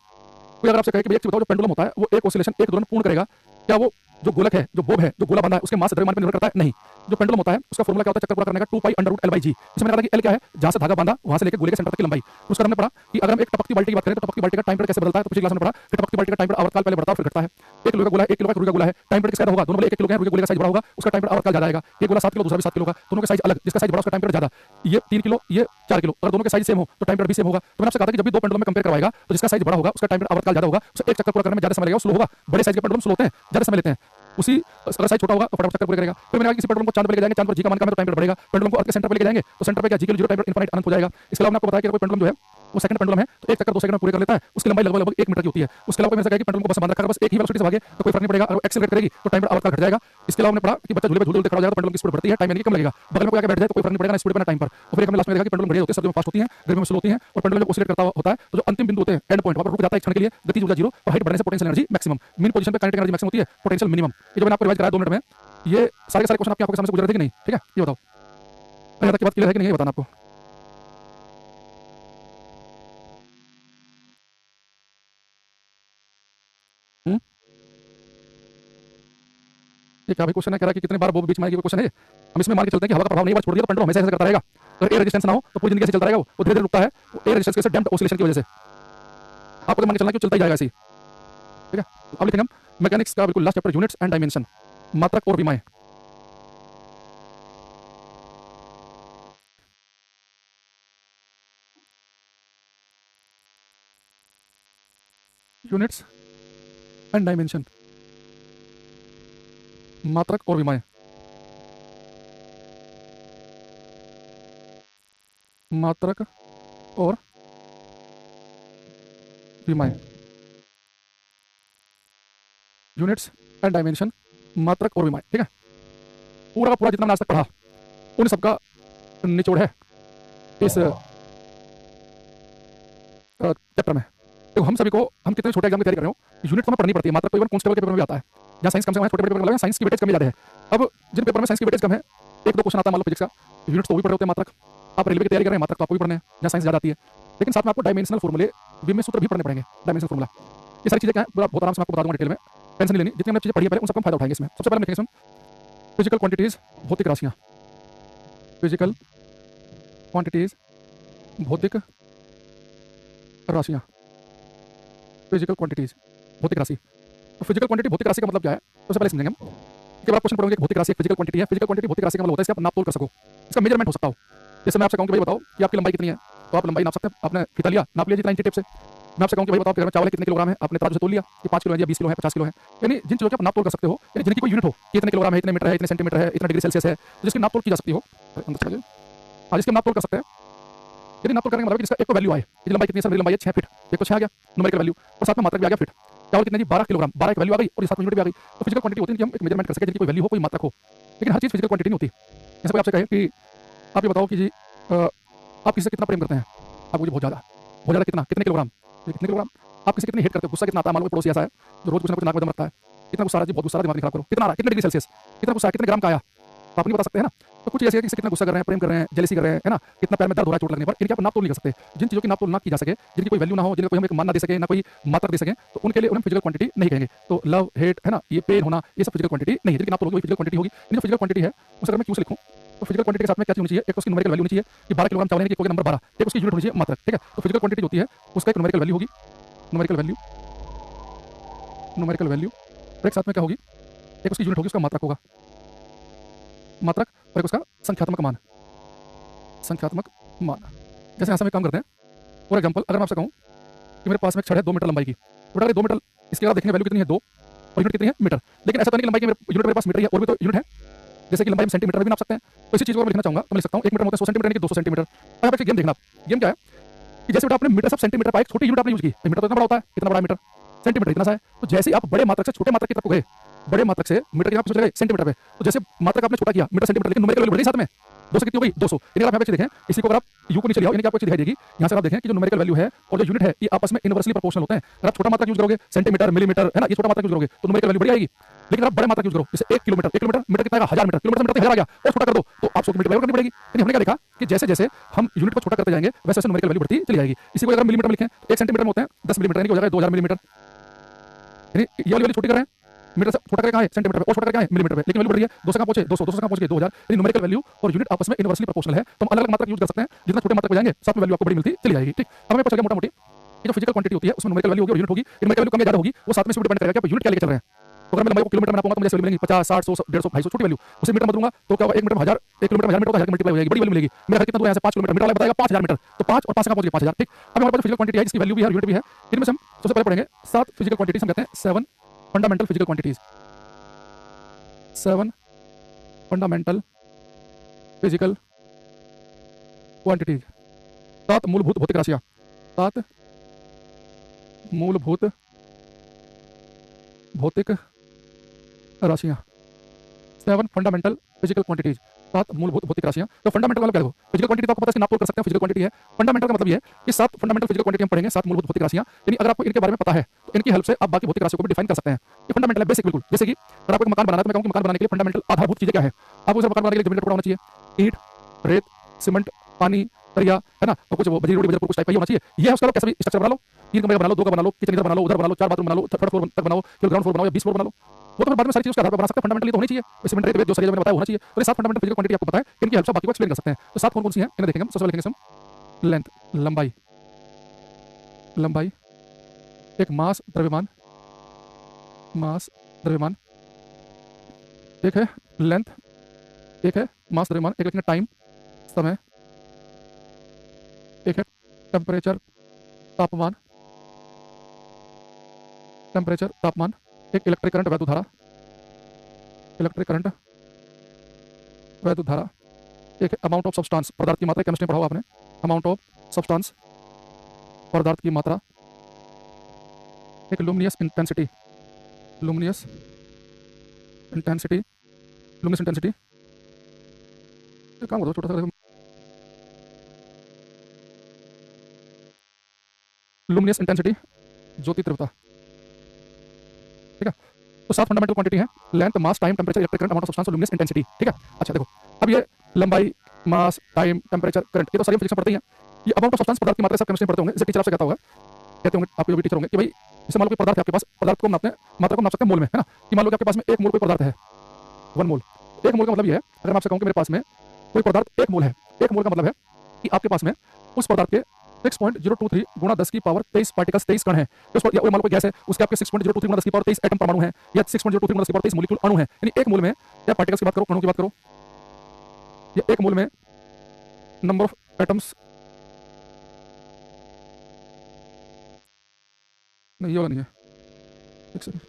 कोई अगर आपसे कहे कि भैया एक चीज बताओ, जो पेंडुलम होता है वो एक ऑसिलेशन एक दौरान पूर्ण करेगा, क्या वो जो गोलक है, जो बोब है, जो गोला बंधा है, उसके मास से द्रव्यमान पर निर्भर करता है? नहीं। जो पेंडुलम होता है उसका फॉर्मूला क्या होता है चक्कर पूरा करने का, 2π√L/g। इसमें मैंने कहा कि L क्या है, जहां से धागा बांधा वहां से लेकर गोले के सेंटर तक की लंबाई। उसका हमने पढ़ा कि अगर हम एक टपकती बाल्टी की बात करें तो टपकती बाल्टी का टाइम पीरियड कैसे बदलता है, तो पिछली क्लास में पढ़ा कि टपकती बाल्टी का टाइम पीरियड आवर्तकाल पहले बढ़ता है फिर घटता है। 1 किलो का गोला है, 1 किलो का रुई का गोला है, टाइम पीरियड किसका होगा, दोनों वाले 1 किलो के रुई के गोले का साइज बड़ा होगा, उसका टाइम पीरियड आवर्तकाल ज्यादा आएगा। ये गोला 7 किलो, दूसरा भी 7 किलो का, दोनों का साइज अलग, जिसका साइज बड़ा उसका टाइम पीरियड ज्यादा। ये 3 किलो, ये 4 किलो, अगर दोनों के साइज सेम हो तो टाइम पीरियड भी सेम होगा। तो मैंने आपसे कहा था कि जब भी दो पेंडुलम में कंपेयर करवाएगा तो जिसका साइज बड़ा होगा उसका टाइम पीरियड आवर्तकाल ज्यादा होगा, उसे एक चक्कर पूरा करने में ज्यादा समय लगेगा, स्लो होगा। बड़े साइज के पेंडुलम स्लो होते हैं, ज्यादा समय लेते हैं। उसी अगर साइज छोटा होगा तो फटाफट चक्कर पूरा करेगा। फिर मैंने कहा किसी पेंडुलम को चांद पे लेके जाएंगे, चांद पर जी का मान कम है तो टाइम पीरियड बढ़ेगा। पेंडुलम को अर्थ के सेंटर पे लेके जाएंगे तो सेंटर पे क्या जी के लिए जीरो, टाइम पीरियड इनफाइनाइट अनंत हो जाएगा। इसके अलावा मैंने आपको बताया कि कोई पेंडुलम जो है वो सेकंड पेंडुलम है तो एक चक्कर 2 सेकंड में पूरे कर लेता है, उसकी लंबाई लगभग 1 मीटर की होती है। उसके अलावा मैंने कहा कि पेंडुलम को बस बांध रखा है, बस एक ही वेलोसिटी से भागे तो कोई फर्क नहीं पड़ेगा, और एक्सेलरेट करेगी तो टाइम पीरियड आवर्तकाल घट जाएगा। इसके अलावा हमने पढ़ा कि बच्चा झूले पे झूलते खड़ा हो जाएगा तो पेंडुलम की स्पीड बढ़ती है, टाइम यानी कम लगेगा। बगल में कोई आके बैठ जाए तो कोई फर्क नहीं पड़ेगा, ना स्पीड पे ना टाइम पर। और फिर हमने लास्ट में देखा कि पेंडुलम घड़ियां होती है, सर्दियों में फास्ट होती हैं, गर्मियों में स्लो होती हैं। और पेंडुलम जब ऑसिलेट करता होता है तो जो अंतिम बिंदु होते हैं, एंड पॉइंट, वहां पर रुक जाता है एक क्षण के लिए, गति ऊर्जा जीरो और हाइट बढ़ने से potential energy maximum. Main position पे काइनेटिक एनर्जी मैक्सिमम होती है, पोटेंशियल मिनिमम। ये जो मैंने आपको रिवाइज कराया 2 मिनट में, ये सारे के सारे क्वेश्चन आपकी आंखों के सामने से गुजर रहे थे कि नहीं? ठीक है, ये बताओ यहाँ तक की बात क्लियर है कि नहीं, ये बताना आपको। ये क्या भाई क्वेश्चन है, कह रहा है कि कितने बार बॉब बीच में आएगी, वो क्वेश्चन है। हम इसमें मान के चलते हैं कि हवा का प्रभाव नहीं, बार छोड़ दिया तो पेंडुलम हमेशा ऐसे करता रहेगा। अगर एयर रेजिस्टेंस ना हो तो पूरी जिंदगी ऐसे चलता रहेगा, वो धीरे धीरे रुकता है, वो एयर रेजिस्टेंस के डैम्प्ड ऑसिलेशन की वजह से। आपको तो मान के चलना कि चलता ही जाएगा ऐसे ही। ठीक है। अब लिखेंगे हम मैकेनिक्स का बिल्कुल last chapter, units and dimension, मात्रक और विमाएं। यूनिट्स एंड डायमेंशन, मात्रक और विमाएं, मात्रक और विमाएं, यूनिट्स एंड डायमेंशन, मात्रक और विमाएं। ठीक है, पूरा का पूरा जितना मैंने आज तक पढ़ा उन सबका निचोड़ है इस चैप्टर में। तो हम सभी को, हम कितने छोटे एग्जाम की तैयारी कर रहे हो, यूनिट तो हमें पढ़नी पड़ती है, मात्रक तो इवन कांस्टेबल के पेपर में भी आता है, जहाँ साइंस कम से कम है, छोटे पेपर में साइंस की वेटेज कम ज़्यादा है। अब जिन पेपर में साइंस की वेटेज कम है, एक दो क्वेश्चन आता है मान लो फिजिक्स का, यूनिट्स तो भी पढ़े होते हैं मात्रक। आप रेलवे की तैयारी कर रहे हैं, मात्रक तो आपको भी पढ़ने हैं, जहाँ साइंस ज़्यादा आती है। लेकिन साथ में आपको डायमेंशनल फॉर्मूले, विम में सूत्र भी पढ़ने पड़ेंगे, डायमेंशनल फॉर्मूला, ये सारी चीज़ें क्या है बहुत आराम से आपको बता दूंगा डिटेल में, टेंशन नहीं लेनी। जितनी हमने चीज़ें पढ़ी है पहले उन सबका फायदा उठाएंगे इसमें। सबसे पहले लिखेंगे इसमें फिजिकल क्वांटिटीज, भौतिक राशियाँ, फिजिकल क्वांटिटीज, भौतिक राशियाँ, फिजिकल क्वांटिटीज, भौतिक राशि। तो फिजिकल क्वांटिटी भौतिक राशि का मतलब क्या है, सबसे पहले समझेंगे हम। इसके बाद क्वेश्चन पढ़ोगे, भौतिक राशि एक फिजिकल क्वांटिटी है। फिजिकल क्वांटिटी भौतिक राशि का मतलब होता है इसका आप नाप तोल कर सको, इसका मेजरमेंट हो सकता हो। जैसे मैं आपसे कहूँ कि भाई बताओ कि आपकी लंबाई कितनी है, तो आप लंबाई नाप सकते हैं, आपने फीता लिया, नाप लिया जितना इंची टेप से। मैं आपसे कहूँ कि भाई बताओ आपके घर में चावल कितने किलोग्राम है, आपने तराजू से तोल लिया कि 5 किलो है या 20 किलो है, 50 किलो है। यानी जिन चीज़ों की आप नाप तोल कर सकते हो, यानी जिनकी कोई यूनिट हो कि इतने किलोग्राम है, इतने मीटर है, इतने सेंटीमीटर है, इतना डिग्री सेल्सियस है, तो जिसकी नाप तोल की जा सकती हो, हाँ जिसकी नाप तोल कर सकते हैं। यदि नाप तोल करने का मतलब जिसका एक तो वैल्यू आए, ये लंबाई कितनी है सर, मेरी लंबाई है 6 फीट, एक तो 6 आ गया न्यूमेरिकल वैल्यू, और साथ में मात्रक भी आ गया फीट। चावल कितने जी 12 किलोग्राम, 12 एक वैल्यू आ गई और साथ में यूनिट भी आ गई। तो फिजिकल क्वांटिटी होती है कि हम एक मेजरमेंट कर सके, जिनकी कोई वैल्यू हो, कोई मात्रक हो। लेकिन हर चीज़ फिजिकल क्वांटिटी नहीं होती। जैसे कोई आपसे कहे कि आप ये बताओ कि जी आप किसी से कितना प्रेम करते हैं, आप मुझे बहुत ज़्यादा कितना, कितने किलोग्राम, कितने किलोग्राम। आप किसी कितने हेट करते हो, गुस्सा कितना आता है, मान लो पड़ोसी ऐसा है जो रोज कुछ ना कुछ नाक में दम रखता है, कितना गुस्सा आ रहा है जी, बहुत गुस्सा आ रहा है, दिमाग नहीं खराब करो, कितना आ रहा है, कितने डिग्री सेल्सियस, कितना गुस्सा है, कितने ग्राम का आया, तो आप नहीं बता सकते हैं ना। तो कुछ ऐसे है कि कितना गुस्सा कर रहे हैं, प्रेम कर रहे हैं, जेलसी कर रहे हैं, है ना, कितना पैर में दर्द हो रहा है चोट लगने पर, इनकी आप नाप तोल नहीं कर सकते। जिन चीज़ों की नाप तोल ना की जा सके, जिनकी कोई वैल्यू ना हो, जिनका कोई हम एक मान ना दे सके, ना कोई मात्रक दे सके, तो उनके लिए उन्हें फिजिकल क्वांटिटी नहीं कहेंगे। तो लव, हेट, है ना, ये पेन होना, ये सब फिजिकल क्वांटिटी नहीं है। जिनकी नाप तोल होगी वही फिजिकल क्वांटिटी होगी। जो फिजिकल क्वांटिटी है उसे अगर मैं क्यों से लिखूँ, तो फिजिकल क्वांटिटी के साथ में क्या चीज़ होनी चाहिए, एक उसकी न्यूमेरिकल वैल्यू होनी चाहिए कि 12 किलोग्राम चावल है कि नंबर 12, एक उसकी यूनिट होनी चाहिए मात्रक। ठीक है, तो फिजिकल क्वांटिटी होती है उसका एक न्यूमेरिकल वैल्यू होगी, न्यूमेरिकल वैल्यू, न्यूमेरिकल वैल्यू, और एक साथ में क्या होगी, एक उसकी यूनिट होगी, उसका मात्रक होगा, मात्रक, और एक उसका संख्यात्मक मान, संख्यात्मक मान। जैसे यहाँ से हम एक काम करते हैं, फॉर एग्जाम्पल अगर मैं आपसे कहूँ कि मेरे पास में एक छड़ है 2 मीटर लंबाई की, तो अगर 2 मीटर, इसके बाद देखेंगे वैल्यू कितनी है 2 और यूनिट कितनी है मीटर। लेकिन ऐसा तो नहीं कि लंबाई की यूनिट मेरे पास मीटर है और भी तो यूनिट है, जैसे कि लंबाई हम सेंटीमीटर में भी नाप सकते हैं। तो इसी चीज़ को मैं लिखना चाहूँगा, तो मैं लिख सकता हूँ 1 मीटर होता है 100 सेंटीमीटर यानी कि 200 सेंटीमीटर। अब आप एक गेम देखना, गेम क्या है कि जैसे बेटा आपने मीटर सब सेंटीमीटर पाया, एक छोटी यूनिट आपने यूज की, मीटर तो इतना बड़ा होता है, कितना बड़ा मीटर, सेंटीमीटर इतना सा है। तो जैसे ही आप बड़े मात्रक से छोटे मात्रक की तरफ गए, बड़े मात्रक से मीटर की तरफ चले गए सेंटीमीटर पे, तो जैसे मात्रक आपने छोटा किया मीटर सेंटीमीटर, लेकिन न्यूमेरिकल वैल्यू बढ़ गई साथ में, 2 से कितनी हो गई 200। यानी अगर आप यहाँ पे देखें, इसी को अगर आप यू को नीचे ले आओ, यानी कि आपको चीज दिखाई देगी, यहाँ से आप देखें कि जो न्यूमेरिकल वैल्यू है और जो यूनिट है ये आपस में इनवर्सली प्रोपोर्शनल होते हैं। अगर आप छोटा मात्रक यूज करोगे सेंटीमीटर, मिलीमीटर, है ना, ये छोटा मात्रक यूज करोगे तो न्यूमेरिकल वैल्यू बढ़ जाएगी। लेकिन आप बड़े मात्रक यूज करो, जैसे 1 किलोमीटर, 1 किलोमीटर मीटर कितना आएगा 1000 मीटर, किलोमीटर मीटर 1000 आ गया, और छोटा कर दो तो आप 100 मीटर वैल्यू करनी पड़ेगी। यानी हमने क्या देखा कि जैसे जैसे हम यूनिट को छोटा करते जाएंगे वैसे वैसे न्यूमेरिकल वैल्यू बढ़ती चली जाएगी। इसी को अगर मिलीमीटर में लिखें, 1 सेंटीमीटर में होते हैं 10 मिलीमीटर, यानी कि हो जाएगा 2000 मिलीमीटर। यानी ये वाली छोटी कर रहे हैं, मीटर से छोटा करके कहाँ है सेंटीमीटर पे, और छोटा करके कहाँ है मिलीमीटर पे, लेकिन वैल्यू बढ़ रही है, 200 कहाँ पहुंचे 200, 200 कहाँ पहुंच गए 2000। यानी न्यूमेरिकल वैल्यू और यूनिट आपस में इनवर्सली प्रोपोर्शनल है, तो हम अलग अलग मात्रक यूज कर सकते हैं। जितना छोटे मात्रक हो जाएंगे साथ में वैल्यू आपको बड़ी मिलती चली जाएगी। ठीक, अब हमें पता चल गया मोटा मोटी ये जो फिजिकल क्वांटिटी होती है उसमें न्यूमेरिकल वैल्यू होगी और यूनिट होगी। न्यूमेरिकल वैल्यू कम या ज्यादा होगी वो साथ में डिपेंड करेगा कि आप यूनिट क्या लेकर चल रहे हैं। तो अगर मैं लंबाई को किलोमीटर में नापूंगा तो मुझे वैल्यू मिलेंगी 50, 60, 100, 150, 250 छोटी वैल्यू, उसे मीटर में दूंगा तो क्या होगा 1 मीटर में 1000, 1 किलोमीटर में 1000 मीटर तो 1000 की मल्टीप्लाई हो जाएगी, बड़ी वैल्यू मिलेगी। मेरा घर कितना दूर है यहाँ से 5 किलोमीटर, मीटर वाला बताएगा 5000 मीटर, तो 5 और 5 कहाँ पहुंच गए 5000। ठीक, अब हमारे पास फिजिकल क्वांटिटी है जिसकी वैल्यू भी है यूनिट भी है, इनमें से हम सबसे पहले पढ़ेंगे 7 फिजिकल क्वांटिटीज, हम कहते हैं 7 fundamental physical quantities, 7 fundamental physical quantities, 7 मूलभूत भौतिक राशियां, 7 मूलभूत भौतिक राशियां, 7 फंडामेंटल फिजिकल क्वांटिटीज, 7 मूलभूत भौतिक राशियां। तो फंडामेंटल मतलब क्या देखो, फिजिकल क्वांटिटी तो आपको पता है कि नाप तोल कर सकते हैं, फिजिकल क्वांटिटी है। फंडामेंटल का मतलब ये है कि 7 फंडामेंटल फिजिकल क्वांटिटी हम पढ़ेंगे, 7 मूलभूत भौतिक राशियां, यानी अगर आपको इनके बारे में पता है तो इनकी हेल्प से आप बाकी भौतिक राशियों को भी डिफाइन कर सकते हैं। ये फंडामेंटल है, बेसिक बिल्कुल। जैसे कि अगर आपको एक मकान बनाना है तो मैं कहूँ कि मकान बनाने के लिए फंडामेंटल आधारभूत चीजें क्या है। आपको उस मकान बनाने के लिए जमीन का टुकड़ा होना चाहिए, ईंट, रेत, सीमेंट, पानी, सरिया, है ना, और कुछ बजरी रोटी बजर कुछ टाइप का होना चाहिए। ये है उसका कैसा भी स्ट्रक्चर बना लो, 3 कमरे का बना लो, 2 का बना लो, किचन इधर बना लो, उधर बना लो, 4 बाथरूम बना लो, 3rd फ्लोर तक बनाओ, फिर ग्राउंड फ्लोर बनाओ या 20 फ्लोर बना लो, वो तो फिर बाद में सारी चीज़ उसके आधार पर बना सकते हैं। फंडामेंटली तो होनी चाहिए, सीमेंट रेत जो सरिया मैंने बताया होना चाहिए। तो ये 7 फंडामेंटल फिजिकल क्वांटिटी आपको पता है, इनकी हेल्प से बाकी को एक्सप्लेन कर सकते हैं। तो 7 कौन कौन सी हैं इन्हें देखेंगे हम। सबसे पहले लिखेंगे हम लेंथ, लंबाई, लंबाई, एक मास द्रव्यमान, मास द्रव्यमान, एक है लेंथ, एक है मास द्रव्यमान, एक लिखेंगे टाइम समय, एक है टेम्परेचर तापमान, टेम्परेचर तापमान, एक इलेक्ट्रिक करंट वैद्युत धारा, इलेक्ट्रिक करंट वैद्युत धारा, एक है अमाउंट ऑफ सब्सटेंस पदार्थ की मात्रा, केमिस्ट्री में पढ़ा हुआ आपने, अमाउंट ऑफ सब्सटेंस पदार्थ की मात्रा, एक luminous intensity, luminous intensity, luminous intensity, काम करो छोटा सा, लुमिनियस इंटेंसिटी ज्योति तीव्रता, ठीक है। तो 7 फंडामेंटल क्वांटिटी है, length mass time temperature electric current amount of substance और लुमिनियस इंटेंसिटी, ठीक है। अच्छा देखो अब ये लंबाई मास टाइम टेम्परेचर करंट ये तो सारी फिजिक्स में पढ़ते ही हैं। ये अमाउंट ऑफ सब्सटेंस पदार्थ की मात्रा सब केमिस्ट्री में पढ़ते होंगे, जैसे टीचर आपसे कहता होगा, कहते होंगे आपके जो भी टीचर होंगे कि भाई जैसे मान लो कोई पदार्थ है आपके पास, पदार्थ को नापते हैं, मात्रा को नाप सकते हैं मोल में, है ना, कि मान लो कि आपके पास में 1 मोल कोई पदार्थ है, 1 मोल, 1 मोल का मतलब ये है, अगर मैं आपसे कहूँ कि मेरे पास में कोई पदार्थ 1 मोल है, 1 मोल का मतलब है कि आपके पास में उस पदार्थ के 6.023 गुणा 10 की पावर 23 पार्टिकल्स 23 कण है, या मान लो कोई गैस है उसके आपके 6.023 गुणा 10 की पावर 23 एटम परमाणु है, या 6.023 गुणा 10 की पावर 23 मॉलिक्यूल अणु है, यानी 1 मोल में, या पार्टिकल्स की बात करो, कणों की बात करो, या 1 मोल में नंबर ऑफ एटम्स, नहीं ये वाला नहीं है, एक सेकंड,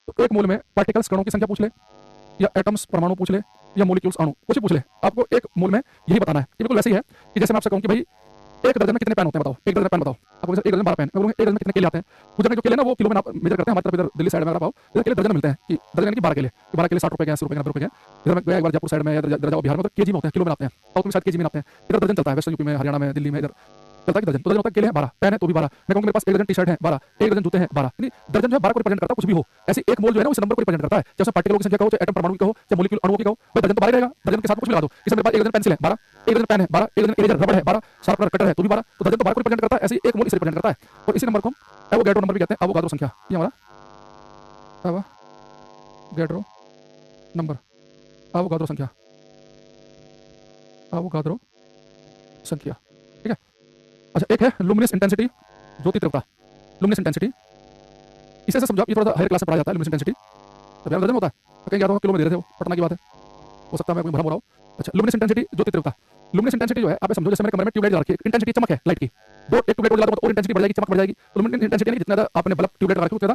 तो 1 मोल में पार्टिकल्स कणों की संख्या पूछ ले, या एटम्स परमाणु पूछ ले, या मॉलिक्यूल्स अणु कुछ भी पूछ ले, आपको 1 मोल में यही बताना है। ये बिल्कुल वैसे ही है कि जैसे मैं आपसे कहूं कि भाई 1 दर्जन में कितने पेन होते हैं बताओ, 1 दर्जन पेन बताओ, आपको 1 दर्जन 12 पेन, मैं बोलूंगा 1 दर्जन में कितने केले आते हैं, गुजरने जो केले ना वो किलो में मेजर करते हैं, हमारी तरफ इधर दिल्ली साइड में अगर आप आओ इधर केले दर्जन में मिलते हैं, कि दर्जन यानी कि 12 केले, 12 केले 60 रुपए के, 80 रुपए के, 90 रुपए के, इधर मैं गया एक बार जयपुर साइड में या इधर जाओ बिहार में तो केजी में होते हैं, किलो में आते हैं, साउथ में शायद केजी में आते हैं, इधर दर्जन चलता है, वेस्ट यूपी में, हरियाणा में, दिल्ली में इधर चलता है कि दर्जन, तो दर्जन होता है, केले हैं 12, पेन है तो भी 12, मैं कहूंगा मेरे पास 1 दर्जन टी शर्ट है 12, 1 दर्जन जूते हैं 12, यानी दर्जन जो है 12 को रिप्रेजेंट करता है, कुछ भी हो, ऐसे 1 मोल जो है ना उस नंबर को रिप्रेजेंट करता है, जैसे पार्टिकलों की संख्या कहो, चाहे एटम परमाणु की कहो, चाहे मॉलिक्यूल अणुओं की कहो, भाई दर्जन तो 12 रहेगा, दर्जन के साथ कुछ भी लगा दो, जैसे मेरे पास 1 दर्जन पेंसिल है 12, 1 दर्जन पेन है 12, 1 दर्जन इरेजर रबड़ है 12, शार्पनर कटर है तो भी 12, तो दर्जन तो 12 को रिप्रेजेंट करता है, ऐसे ही 1 मोल इसे रिप्रेजेंट करता है, और इसी नंबर को हम एवोगाड्रो नंबर भी कहते हैं, एवोगाड्रो संख्या, ये हमारा एवोगाड्रो नंबर, एवोगाड्रो संख्या, एवोगाड्रो संख्या, ठीक है। अच्छा एक है लुमिनियस इंटेंसिटी ज्योति तीव्रता, लुमिनियस इंटेंसिटी, इसे समझो, ये थोड़ा सा हायर क्लास में पढ़ा जाता है, लुमिनियस इंटेंसिटी तो दर्जन होता है, तो कहीं याद होगा किलो में दे रहे थे, वो पटना की बात है, हो सकता है मैं कोई भ्रम हो रहा हूँ। अच्छा लुमिनियस इंटेंसिटी ज्योति तीव्रता, लुमिनियस इंटेंसिटी जो है आप समझो जैसे मेरे कमरे में ट्यूबलाइट रखी है, इंटेंसिटी चमक है लाइट की, एक ट्यूबलाइट जला दूंगा तो और इंटेंसिटी बढ़ जाएगी, चमक बढ़ जाएगी, तो लुमिनियस इंटेंसिटी जितना ज्यादा आपने बल्ब ट्यूबलाइट लगा रखी है उतना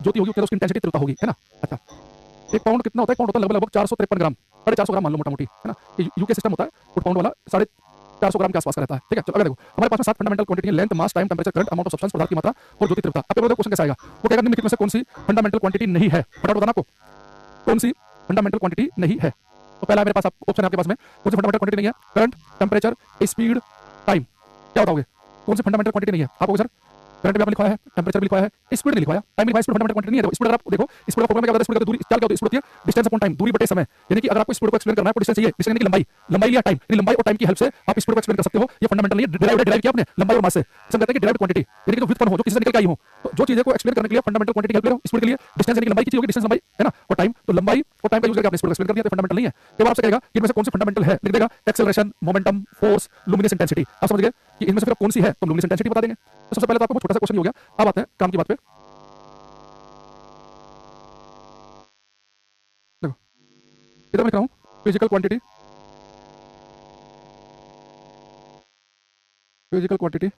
ज्योति होगी, उतना उसकी इंटेंसिटी तीव्रता होगी, है ना। अच्छा 1 पाउंड कितना होता है, 1 पाउंड होता है लगभग 453 ग्राम, 450 ग्राम मान लो मोटा मोटी, है ना, यूके सिस्टम होता है, फुट पाउंड वाला 450 ग्राम के आसपास का रहता है, ठीक है। चलो अगर देखो हमारे पास में 7 फंडामेंटल क्वांटिटी है, length mass time temperature current amount of substance पदार्थ की मात्रा और ज्योति तीव्रता। अब क्वेश्चन कैसा आएगा, वो कहेगा निम्नलिखित में से कौन सी फंडामेंटल क्वांटिटी नहीं है, फटाफट बताना आपको कौन सी फंडामेंटल क्वांटिटी नहीं है। तो पहला मेरे पास ऑप्शन है आपके पास में, कौन सी फंडामेंटल क्वांटिटी नहीं है, करंट टेम्परेचर स्पीड टाइम, क्या बताओगे कौन सी फंडामेंटल क्वांटिटी नहीं है, आपको सर करंट भी आपने लिखवाया है, टेम्परेचर भी लिखवाया है, स्पीड नहीं लिखवाया, टाइम लिखवाया, स्पीड फंडामेंटल क्वांटिटी नहीं है। देखो स्पीड अगर आप देखो स्पीड का फॉर्मूला क्या होता है, स्पीड का दूरी क्या होती है, स्पीड होती है डिस्टेंस अपॉन टाइम, दूरी बटे समय, यानी कि अगर आपको स्पीड को एक्सप्लेन करना है, डिस्टेंस चाहिए, डिस्टेंस यानी कि लंबाई, लंबाई लिया टाइम, यानी लंबाई और टाइम की हेल्प से आप स्पीड को एक्सप्लेन कर सकते हो, ये फंडामेंटल नहीं है, डिराइव किया आपने लंबाई और मास से, समझते हैं कि डिराइव क्वांटिटी यानी कि जो व्युत्पन्न हो, जो किसी से निकल के आई हो, तो जो चीजें को एक्सप्लेन करने के लिए फंडामेंटल क्वांटिटी हेल्प ले रहे हो, स्पीड के लिए डिस्टेंस यानी कि लंबाई की चीज होगी, डिस्टेंस लंबाई है ना, और टाइम, तो लंबाई और टाइम का यूज करके आपने स्पीड को एक्सप्लेन कर दिया, तो फंडामेंटल नहीं है। एक बार आपसे कहेगा कि इनमें से कौन सी फंडामेंटल है, लिख देगा acceleration, momentum, force, luminous intensity, आप समझ गए कि इनमें से फिर कौन सी है, तो लुमिनियस इंटेंसिटी बता देंगे। तो सबसे पहले तो आपको छोटा सा क्वेश्चन हो गया, अब आते हैं काम की बात पे। देखो इधर मैं लिख रहा हूं फिजिकल क्वांटिटी, फिजिकल क्वांटिटी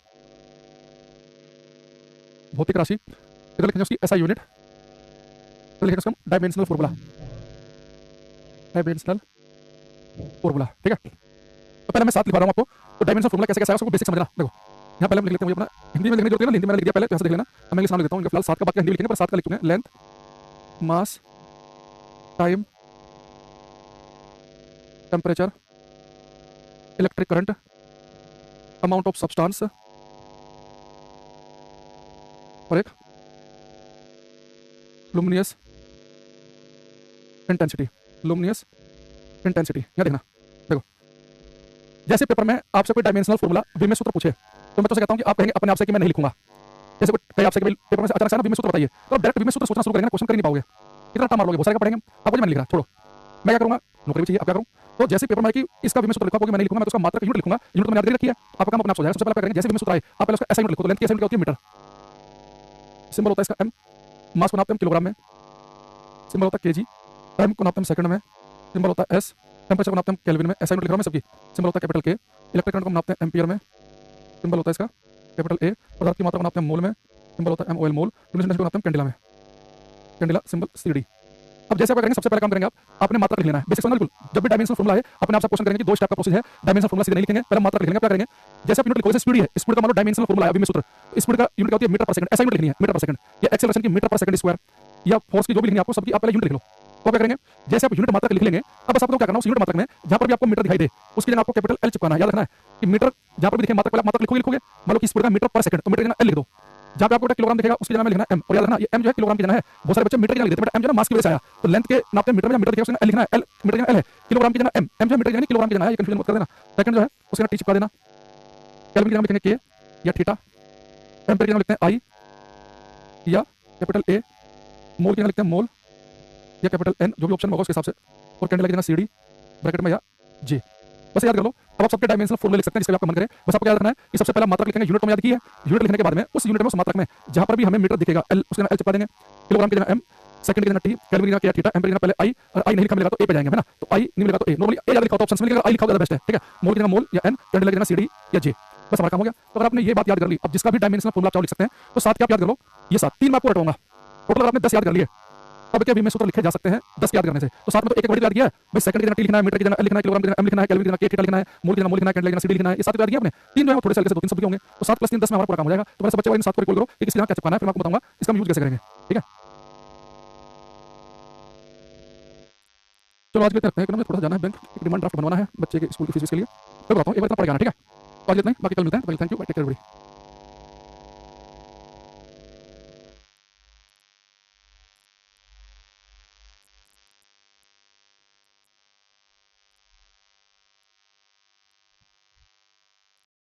भौतिक राशि, इधर लिखेंगे उसकी एसआई यूनिट, इधर लिखेंगे उसका डायमेंशनल फॉर्मूला, डायमेंशनल फॉर्मूला, ठीक है। तो पहले मैं 7 लिखवा रहा हूं आपको, तो डायमेंशनल फॉर्मूला कैसे कैसे आएगा उसको बेसिक समझना। देखो यहाँ पहले हम लिख लेते हैं, मुझे अपना हिंदी में लिखने जो होती है ना, हिंदी में लिख दिया पहले, तो यहाँ से देख लेना, अब मैं इंग्लिश नाम लिख देता हूँ, फिलहाल 7 का बाकी हिंदी लिखेंगे, पर 7 का लिखूंगा, length mass time temperature electric current amount of substance और एक लुमिनियस इंटेंसिटी, लुमिनियस इंटेंसिटी, यहाँ देखना। देखो जैसे पेपर में आपसे कोई डायमेंशनल फॉर्मूला विमेय सूत्र पूछे, तो मैं तो कहता हूँ कि आप कहेंगे अपने आप से कि मैं नहीं लिखूंगा, जैसे कोई कहे आपसे कि पेपर में अचानक से ना विमेय सूत्र बताइए, तो आप डायरेक्ट विमेय सूत्र सोचना शुरू करेंगे ना, क्वेश्चन कर ही नहीं पाओगे, इतना टाइम मार लोगे, बहुत सारे का पढ़ेंगे, आपको मैंने लिख रहा छोड़ो, मैं क्या करूंगा, नौकरी भी चाहिए, अब क्या करूं? तो जैसे पेपर में कि इसका भी मैं सूत्र लिखा होगा, मैं नहीं लिखूंगा, मैं तो उसका मात्रा का यूनिट लिखूंगा। यूनिट तो मैंने याद रखी है, आपका काम अपने आप हो जाएगा। सबसे पहले क्या करेंगे, जैसे भी मैं सूत्र आए आप पहले उसका एसआई यूनिट लिखो। तो लेंथ की एसआई यूनिट क्या होती है, मीटर। सिंबल होता है इसका एम, मास को नापते हैं किलोग्राम में, सिंबल होता है केजी, टाइम को नापते हैं सेकंड में, सिंबल होता है एस, टेंपरेचर को नापते हैं केल्विन में, एसआई यूनिट लिख रहा हूं मैं सबकी, सिंबल होता है कैपिटल के, इलेक्ट्रिक करंट को नापते हैं एम्पियर में, सिंबल होता है इसका कैपिटल ए, पदार्थ की मात्रा को नापते हैं मोल में, सिंबल होता है एम, ओएल मोल, यूनिट को नापते हैं कैंडिला में, कैंडिला सिंबल सीडी। अब जैसे आप करेंगे, सबसे पहले काम करेंगे आप अपने मात्रा लिख लेना है, बेसिक समझना बिल्कुल। जब भी डायमेंशनल फॉर्मूला है अपने आप से क्वेश्चन करेंगे कि दो स्टेप का प्रोसेस है, डायमेंशनल फॉर्मूला सीधे नहीं लिखेंगे, पहले मात्रा लिख लेंगे। क्या करेंगे, जैसे आप यूनिट लिखोगे, स्पीड है, स्पीड का मान लो डायमेंशनल फॉर्मूला है अभी मैं सूत्र, स्पीड का यूनिट क्या होती है, मीटर पर सेकंड, ऐसा यूनिट लिखनी है मीटर पर सेकंड, या एक्सेलरेशन की मीटर पर सेकंड स्क्वायर, या फोर्स की जो भी लिखनी है आपको सबकी आप पहले यूनिट लिख लो। तो क्या करेंगे, जैसे आप यूनिट मात्रक लिख लेंगे, अब बस आपको क्या करना है, उस यूनिट मात्रक में जहां पर भी आपको मीटर दिखाई दे उसकी जगह आपको कैपिटल एल चिपकाना है। याद रखना है कि मीटर जहां पर भी दिखे मात्रक, पहले मात्रक लिखोगे, मान लो कि स्पीड का मीटर पर सेकंड, तो मीटर की जगह एल लिख दो। जहां पे आपको किलोग्राम दिखेगा उसकी जगह में लिखना है एम, और याद रखना ये एम जो है किलोग्राम की जगह है, बहुत सारे बच्चे मीटर की जगह लिखते हैं, बट एम जो है मास की वजह से आया, तो लेंथ के नापते हैं मीटर में, मीटर दिखेगा उसकी जगह एल लिखना है, एल मीटर की जगह एल है, किलोग्राम की जगह एम, एम जो है मीटर की जगह किलोग्राम की जगह है, ये कंफ्यूजन मत कर देना। सेकंड जो है उसकी जगह टी चिपका देना, केल्विन की जगह लिखेंगे के या थीटा, एम्पीयर की जगह लिखते हैं आई या कैपिटल ए, मोल की जगह लिखते हैं मोल या कैपिटल एन, जो भी ऑप्शन होगा उसके हिसाब से, और कैंडल की जगह सीडी ब्रैकेट में या जे। बस याद कर लो। अब आप सबके डायमेंशनल फॉर्मूले लिख सकते हैं जिसका भी आपका मन करे। बस आपको याद रखना है कि सबसे पहले मात्रक लिखेंगे, यूनिट में याद की है, यूनिट लिखने के बाद में उस यूनिट में उस मात्रक में जहां पर भी हमें मीटर दिखेगा एल, उसके जगह एल चिपका देंगे, किलोग्राम की जगह एम, सेकंड की जगह टी, केल्विन की जगह थीटा, एम्पीयर की जगह पहले आई, और आई नहीं लिखा मिलेगा तो ए पे जाएंगे, है ना। तो आई नहीं मिलेगा तो ए, नॉर्मली ए याद लिखा होता है ऑप्शन में, लेकिन आई लिखा होगा बेस्ट है, ठीक है। मोल की जगह मोल या एन, कैंडल की जगह सीडी या जे। बस हमारा काम हो गया। तो अगर आपने ये बात याद कर ली, अब जिसका भी डायमेंशनल फॉर्मूला आप लिख सकते हैं, तो 7 के आप याद कर लो, ये 7 3 मैं आपको रटवाऊंगा, टोटल अगर आपने 10 याद कर लिए तब क्या भी में सूत्र लिखे जा सकते हैं 10 याद करने से। तो साथ में तो एक वर्ड याद किया है भाई, सेकंड की जगह टी लिखना है, मीटर की जगह एल लिखना है, किलोग्राम की जगह एम लिखना है, केल्विन की जगह के थीटा लिखना है, मोल की जगह मोल लिखना है, कैंडल की जगह सीडी लिखना है, ये 7 याद किया आपने। 3 जो है थोड़े से हल्के से 2-3 शब्द के होंगे, तो 7 + 3 10 में हमारा पूरा काम हो जाएगा। तो पहले सब बच्चे वाले इन 7 को रिकॉल करो कि किसकी जगह क्या चिपकाना है, फिर मैं आपको बताऊंगा इसका यूज कैसे करेंगे, ठीक है। चलो आज के लिए रखते हैं, थोड़ा सा जाना है बैंक, एक डिमांड ड्राफ्ट बनवाना है बच्चे के स्कूल की फीस के लिए, फिर बताता हूं एक बार इतना पड़ जाना, ठीक है। तो आज इतना ही, बाकी कल मिलते हैं। Thank you, take care everybody.